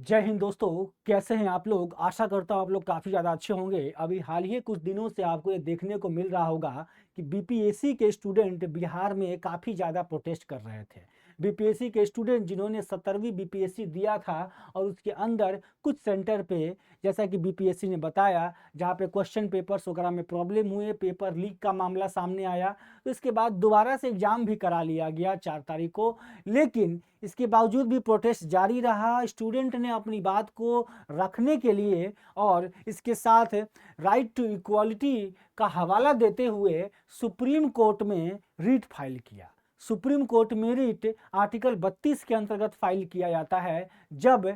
जय हिंद दोस्तों। कैसे हैं आप लोग? आशा करता हूँ आप लोग काफ़ी ज़्यादा अच्छे होंगे। अभी हाल ही कुछ दिनों से आपको ये देखने को मिल रहा होगा कि बीपीएससी के स्टूडेंट बिहार में काफ़ी ज़्यादा प्रोटेस्ट कर रहे थे। बीपीएससी के स्टूडेंट जिन्होंने 17वीं बीपीएससी दिया था और उसके अंदर कुछ सेंटर पे, जैसा कि बीपीएससी ने बताया, जहाँ पे क्वेश्चन पेपर्स वगैरह में प्रॉब्लम हुए, पेपर लीक का मामला सामने आया, तो इसके बाद दोबारा से एग्ज़ाम भी करा लिया गया 4 तारीख को। लेकिन इसके बावजूद भी प्रोटेस्ट जारी रहा। स्टूडेंट ने अपनी बात को रखने के लिए और इसके साथ राइट टू इक्वालिटी का हवाला देते हुए सुप्रीम कोर्ट में रीट फाइल किया। सुप्रीम कोर्ट में रीट आर्टिकल 32 के अंतर्गत फाइल किया जाता है जब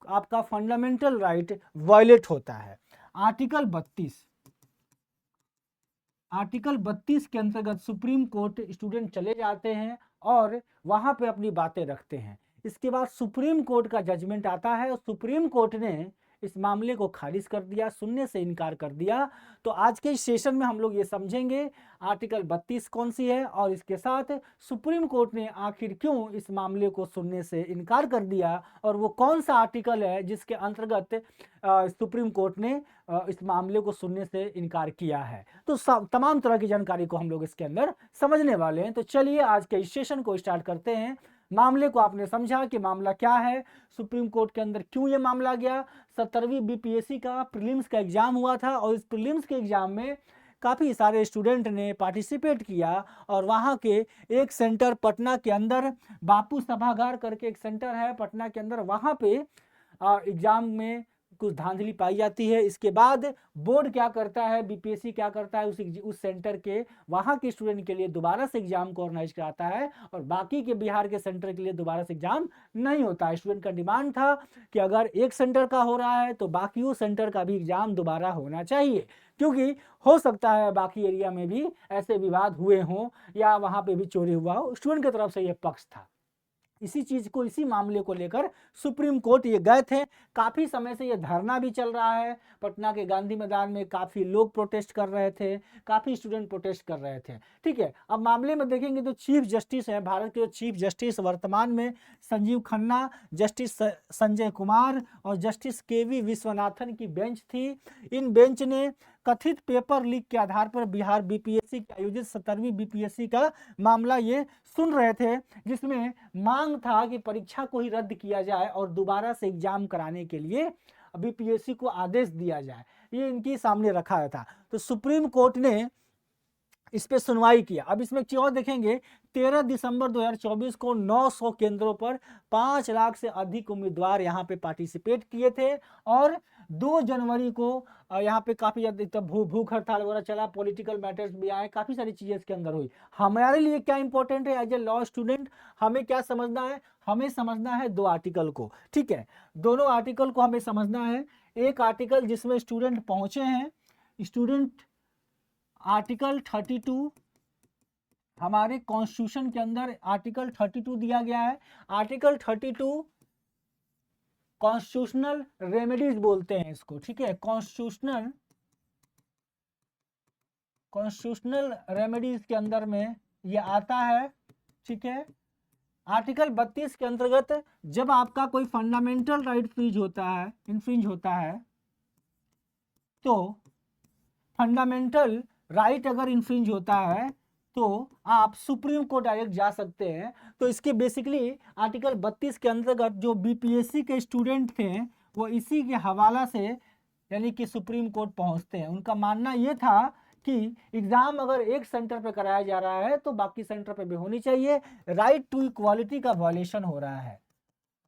आपका फंडामेंटल राइट वायलेट होता है। आर्टिकल 32 के अंतर्गत सुप्रीम कोर्ट स्टूडेंट चले जाते हैं और वहां पे अपनी बातें रखते हैं। इसके बाद सुप्रीम कोर्ट का जजमेंट आता है और सुप्रीम कोर्ट ने इस मामले को खारिज कर दिया, सुनने से इनकार कर दिया। तो आज के इस सेशन में हम लोग ये समझेंगे आर्टिकल 32 कौन सी है और इसके साथ सुप्रीम कोर्ट ने आखिर क्यों इस मामले को सुनने से इनकार कर दिया और वो कौन सा आर्टिकल है जिसके अंतर्गत सुप्रीम कोर्ट ने इस मामले को सुनने से इनकार किया है। तो तमाम तरह की जानकारी को हम लोग इसके अंदर समझने वाले हैं। तो चलिए आज के इस सेशन को स्टार्ट करते हैं। मामले को आपने समझा कि मामला क्या है, सुप्रीम कोर्ट के अंदर क्यों ये मामला गया। 17वीं बीपीएससी का प्रीलिम्स का एग्जाम हुआ था और इस प्रीलिम्स के एग्जाम में काफ़ी सारे स्टूडेंट ने पार्टिसिपेट किया और वहाँ के एक सेंटर पटना के अंदर बापू सभागार करके एक सेंटर है पटना के अंदर, वहाँ पे एग्जाम में कुछ धांधली पाई जाती है। इसके बाद बोर्ड क्या करता है, बीपीएससी क्या करता है, उस सेंटर के वहाँ के स्टूडेंट के लिए दोबारा से एग्जाम को ऑर्गेनाइज कराता है और बाकी के बिहार के सेंटर के लिए दोबारा से एग्जाम नहीं होता है। स्टूडेंट का डिमांड था कि अगर एक सेंटर का हो रहा है तो बाकी सेंटर का भी एग्जाम दोबारा होना चाहिए, क्योंकि हो सकता है बाकी एरिया में भी ऐसे विवाद हुए हों या वहाँ पे भी चोरी हुआ हो। स्टूडेंट की तरफ से यह पक्ष था। इसी चीज को, इसी मामले को लेकर सुप्रीम कोर्ट ये गए थे। काफी समय से ये धरना भी चल रहा है। पटना के गांधी मैदान में काफी लोग प्रोटेस्ट कर रहे थे, काफी स्टूडेंट प्रोटेस्ट कर रहे थे। ठीक है, अब मामले में देखेंगे तो चीफ जस्टिस है, भारत के जो चीफ जस्टिस वर्तमान में संजीव खन्ना, जस्टिस संजय कुमार और जस्टिस केवी विश्वनाथन की बेंच थी। इन बेंच ने कथित पेपर लीक के आधार पर बिहार बीपीएससी के आयोजित 17वीं बीपीएससी का मामला ये सुन रहे थे, जिसमें मांग था कि परीक्षा को ही रद्द किया जाए और दोबारा से एग्जाम कराने के लिए बीपीएससी को आदेश दिया जाए। ये इनके सामने रखा था। तो सुप्रीम कोर्ट ने इस पे सुनवाई किया। अब इसमें एक चीज और देखेंगे, 13 दिसंबर 2024 को 900 केंद्रों पर 5 लाख से अधिक उम्मीदवार यहाँ पे पार्टिसिपेट किए थे और 2 जनवरी को यहाँ पे काफी ज्यादा भूख हड़ताल वगैरह चला, पॉलिटिकल मैटर्स भी आए, काफी सारी चीजें इसके अंदर हुई। हमारे लिए क्या इंपॉर्टेंट है एज ए लॉ स्टूडेंट, हमें क्या समझना है? हमें समझना है 2 आर्टिकल को। ठीक है, दोनों आर्टिकल को हमें समझना है। एक आर्टिकल जिसमें स्टूडेंट पहुंचे हैं, स्टूडेंट आर्टिकल 32 हमारे कॉन्स्टिट्यूशन के अंदर आर्टिकल 32 दिया गया है। आर्टिकल 32 कॉन्स्टिट्यूशनल रेमेडीज बोलते हैं इसको। ठीक है, कॉन्स्टिट्यूशनल रेमेडीज के अंदर में ये आता है। ठीक है, आर्टिकल 32 के अंतर्गत जब आपका कोई फंडामेंटल राइट इन्फ्रिंज होता है तो फंडामेंटल राइट अगर इन्फ्रिंज होता है तो आप सुप्रीम कोर्ट डायरेक्ट जा सकते हैं। तो इसके बेसिकली आर्टिकल 32 के अंतर्गत जो बीपीएससी के स्टूडेंट थे वो इसी के हवाला से यानी कि सुप्रीम कोर्ट पहुंचते हैं। उनका मानना यह था कि एग्जाम अगर एक सेंटर पे कराया जा रहा है तो बाकी सेंटर पे भी होनी चाहिए। राइट टू इक्वालिटी का वायलेशन हो रहा है,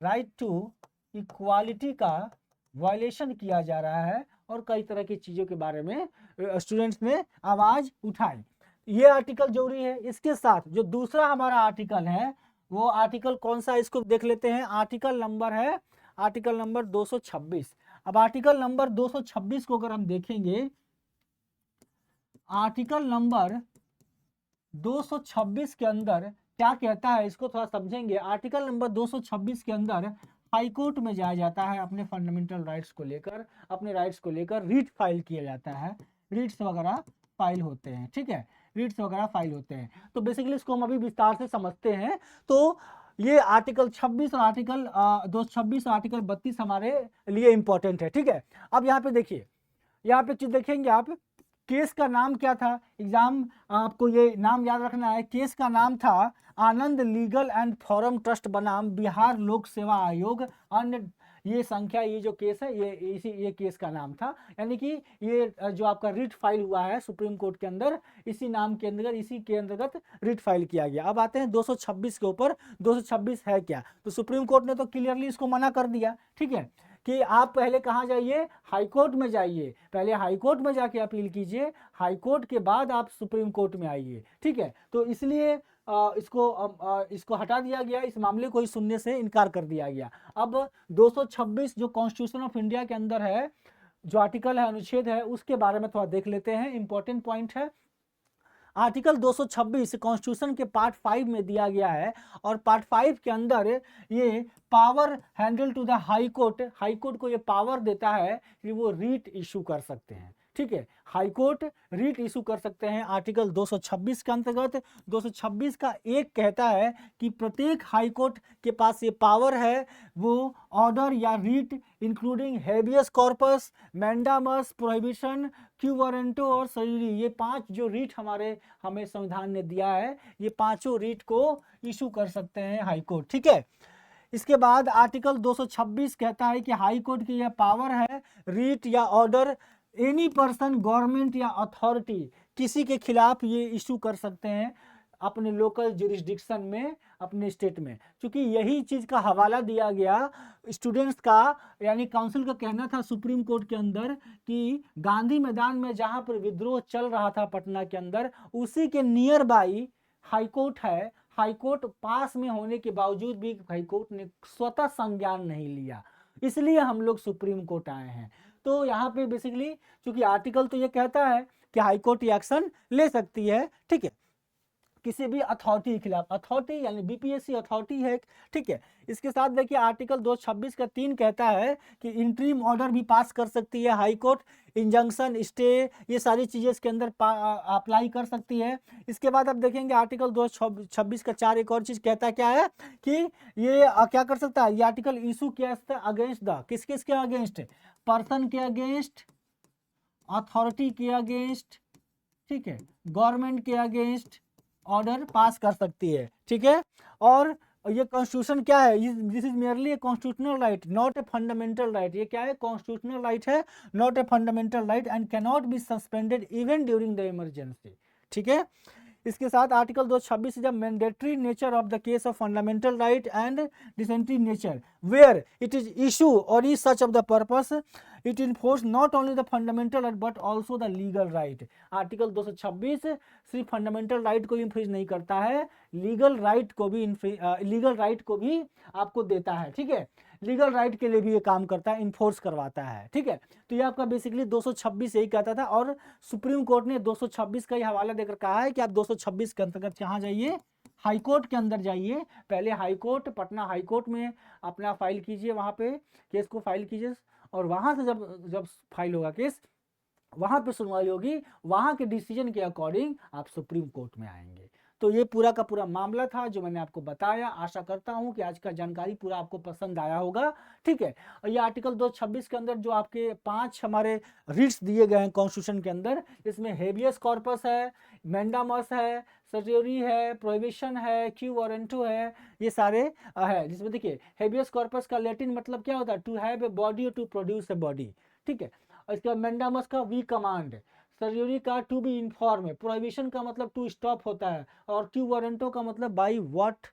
राइट टू इक्वालिटी का वायलेशन किया जा रहा है और कई तरह की चीजों के बारे में स्टूडेंट्स ने आवाज उठाई। ये आर्टिकल जरूरी है। इसके साथ जो दूसरा हमारा आर्टिकल है वो आर्टिकल कौन सा, इसको देख लेते हैं। Article number 226। अब आर्टिकल नंबर 226 को अगर हम देखेंगे, आर्टिकल नंबर 226 के अंदर क्या कहता है इसको थोड़ा समझेंगे। आर्टिकल नंबर 226 के अंदर हाई कोर्ट में जाया जाता है, अपने फंडामेंटल राइट्स को लेकर, अपने राइट्स को लेकर रीट फाइल किया जाता है, रीट्स वगैरह फाइल होते हैं। ठीक है, रीट्स वगैरह फाइल होते हैं। तो बेसिकली इसको हम अभी विस्तार से समझते हैं। तो ये आर्टिकल 26 और आर्टिकल 226 और आर्टिकल 32 हमारे लिए इंपॉर्टेंट है। ठीक है, अब यहाँ पे देखिए, यहाँ पे चीज देखेंगे आप, केस का नाम क्या था, एग्जाम आपको ये नाम याद रखना है। केस का नाम था आनंद लीगल एंड फॉरम ट्रस्ट बनाम बिहार लोक सेवा आयोग अन्य, ये संख्या, ये जो केस है ये केस का नाम था। यानी कि ये जो आपका रिट फाइल हुआ है सुप्रीम कोर्ट के अंदर, इसी नाम के अंदर, इसी के अंतर्गत रिट फाइल किया गया। अब आते हैं 226 के ऊपर। 226 है क्या, तो सुप्रीम कोर्ट ने तो क्लियरली इसको मना कर दिया। ठीक है, कि आप पहले कहाँ जाइए, हाई कोर्ट में जाइए, पहले हाई कोर्ट में जाके अपील कीजिए, हाई कोर्ट के बाद आप सुप्रीम कोर्ट में आइए। ठीक है, तो इसलिए इसको हटा दिया गया, इस मामले को ही सुनने से इनकार कर दिया गया। अब 226 जो कॉन्स्टिट्यूशन ऑफ इंडिया के अंदर है, जो आर्टिकल है, अनुच्छेद है, उसके बारे में थोड़ा देख लेते हैं, इंपॉर्टेंट पॉइंट है। आर्टिकल 226 कॉन्स्टिट्यूशन के पार्ट 5 में दिया गया है, और पार्ट 5 के अंदर ये power handle to the high court, high court को ये पावर देता है कि वो रीट इशू कर सकते हैं। ठीक है, हाई कोर्ट रीट इशू कर सकते हैं आर्टिकल 226 के अंतर्गत। 226 का एक कहता है कि प्रत्येक हाई कोर्ट के पास ये पावर है, वो ऑर्डर या writ including habeas corpus, mandamus, prohibition, quo warranto और सयूरी, ये 5 जो रीट हमें संविधान ने दिया है, ये पांचों रीट को इशू कर सकते हैं हाई कोर्ट। ठीक है, इसके बाद आर्टिकल 226 कहता है कि हाई कोर्ट की यह पावर है, रीट या ऑर्डर एनी पर्सन, गवर्नमेंट या अथॉरिटी, किसी के खिलाफ ये इशू कर सकते हैं अपने लोकल जुरिस्डिक्शन में, अपने स्टेट में। क्योंकि यही चीज का हवाला दिया गया स्टूडेंट्स का, यानी काउंसिल का कहना था सुप्रीम कोर्ट के अंदर कि गांधी मैदान में जहां पर विद्रोह चल रहा था पटना के अंदर, उसी के नियर बाई हाई कोर्ट है। हाई कोर्ट पास में होने के बावजूद भी हाई कोर्ट ने स्वतः संज्ञान नहीं लिया, इसलिए हम लोग सुप्रीम कोर्ट आए हैं। तो यहाँ पे बेसिकली, क्योंकि आर्टिकल तो ये कहता है कि हाई कोर्ट एक्शन ले सकती है। ठीक है, किसी भी अथॉरिटी के खिलाफ, अथॉरिटी यानी बीपीएससी अथॉरिटी है। ठीक है, इसके साथ देखिए आर्टिकल 226 का 3 कहता है कि इंटरिम ऑर्डर भी पास कर सकती है हाई कोर्ट, इंजंक्शन, स्टे, ये सारी चीजें इसके अंदर अप्लाई कर सकती है। इसके बाद आप देखेंगे आर्टिकल 226 का 4 एक और चीज कहता है, क्या है कि ये क्या कर सकता है, ये आर्टिकल इशू किया अगेंस्ट द, किस किस के अगेंस्ट, पर्सन के अगेंस्ट, अथॉरिटी के अगेंस्ट, ठीक है, गवर्नमेंट के अगेंस्ट ऑर्डर पास कर सकती है। ठीक है, और ये कॉन्स्टिट्यूशन क्या है, this is merely a constitutional right not a fundamental right. ये क्या है, कॉन्स्टिट्यूशनल राइट है, not a fundamental right, and can not be suspended even during the emergency. ठीक है, इसके साथ article 226 is a mandatory nature of the case of fundamental right and डिसेंट्री nature where it is issue और is such of the purpose it enforce not only the fundamental right but also the legal right. Article 226 सिर्फ fundamental right को इन्फ्रिज नहीं करता है, legal right को भी आपको देता है। ठीक है, लीगल राइट के लिए भी ये काम करता है, इन्फोर्स करवाता है। ठीक है, तो ये आपका बेसिकली 226 यही कहता था, और सुप्रीम कोर्ट ने 226 का ही हवाला देकर कहा है कि आप 226 के अंतर्गत कहाँ जाइए, हाई कोर्ट के अंदर जाइए। पहले high court, Patna high court में अपना फाइल कीजिए, वहां पे केस को फाइल कीजिए, और वहां से जब फाइल होगा केस, वहां पे सुनवाई होगी, वहां के डिसीजन के अकॉर्डिंग आप सुप्रीम कोर्ट में आएंगे। तो ये पूरा का पूरा मामला था जो मैंने आपको बताया। आशा करता हूं कि आज का जानकारी पूरा आपको पसंद आया होगा। ठीक है, और ये आर्टिकल 226 के अंदर जो आपके 5 हमारे रिट्स दिए गए हैं कॉन्स्टिट्यूशन के अंदर, इसमें हेबियस कॉर्पस है, मैंडामस है, सर्टियोरी है, प्रोहिबिशन है, क्यू वारंटो है, ये सारे है। जिसमें देखिए हेबियस कॉर्पस का लैटिन मतलब क्या होता है, टू हैव ए बॉडी और टू प्रोड्यूस ए बॉडी। ठीक है, और इसका मैंडामस का वी कमांड, सर्जरी का टू बी इन्फॉर्म है, प्रोहिबिशन का मतलब टू स्टॉप होता है, और क्यू वारंटो का मतलब बाई व्हाट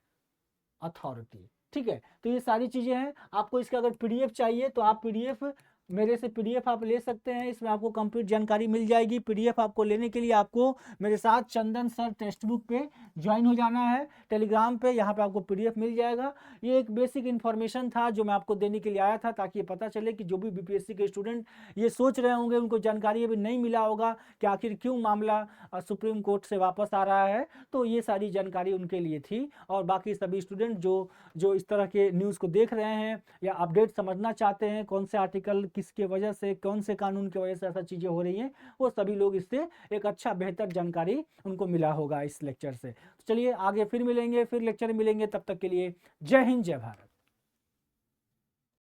अथॉरिटी। ठीक है, तो ये सारी चीजें हैं। आपको इसका अगर पीडीएफ चाहिए तो आप पीडीएफ मेरे से पीडीएफ आप ले सकते हैं, इसमें आपको कंप्लीट जानकारी मिल जाएगी। पीडीएफ आपको लेने के लिए आपको मेरे साथ चंदन सर टेक्स्ट बुक पे ज्वाइन हो जाना है, टेलीग्राम पे, यहाँ पे आपको पीडीएफ मिल जाएगा। ये एक बेसिक इन्फॉर्मेशन था जो मैं आपको देने के लिए आया था, ताकि ये पता चले कि जो भी बीपीएससी के स्टूडेंट ये सोच रहे होंगे, उनको जानकारी अभी नहीं मिला होगा कि आखिर क्यों मामला सुप्रीम कोर्ट से वापस आ रहा है, तो ये सारी जानकारी उनके लिए थी। और बाकी सभी स्टूडेंट जो इस तरह के न्यूज़ को देख रहे हैं या अपडेट समझना चाहते हैं कौन से आर्टिकल किसके वजह से, कौन से कानून की वजह से ऐसा चीज़ें हो रही हैं, वो सभी लोग इससे एक अच्छा बेहतर जानकारी उनको मिला होगा इस लेक्चर से। तो चलिए आगे फिर मिलेंगे, फिर लेक्चर में मिलेंगे, तब तक के लिए जय हिंद जय भारत।